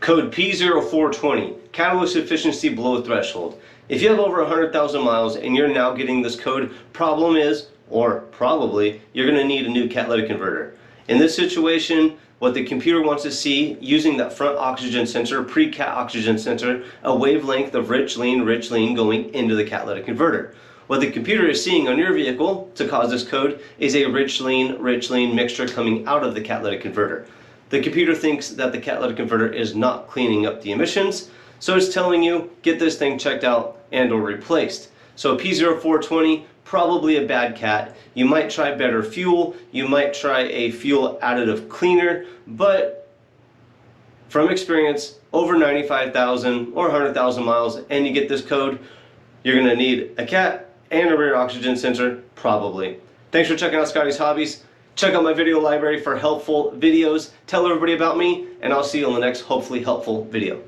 Code P0420, catalyst efficiency below threshold. If you have over 100,000 miles and you're now getting this code, problem is, or probably, you're going to need a new catalytic converter. In this situation, what the computer wants to see, using that front oxygen sensor, pre-cat oxygen sensor, a wavelength of rich lean going into the catalytic converter. What the computer is seeing on your vehicle to cause this code is a rich lean mixture coming out of the catalytic converter. The computer thinks that the catalytic converter is not cleaning up the emissions, so it's telling you, get this thing checked out and or replaced. So P0420, probably a bad cat. You might try better fuel, you might try a fuel additive cleaner, but from experience, over 95,000 or 100,000 miles and you get this code, you're going to need a cat and a rear oxygen sensor, probably. Thanks for checking out Scotty's Hobbies. Check out my video library for helpful videos. Tell everybody about me, and I'll see you on the next hopefully helpful video.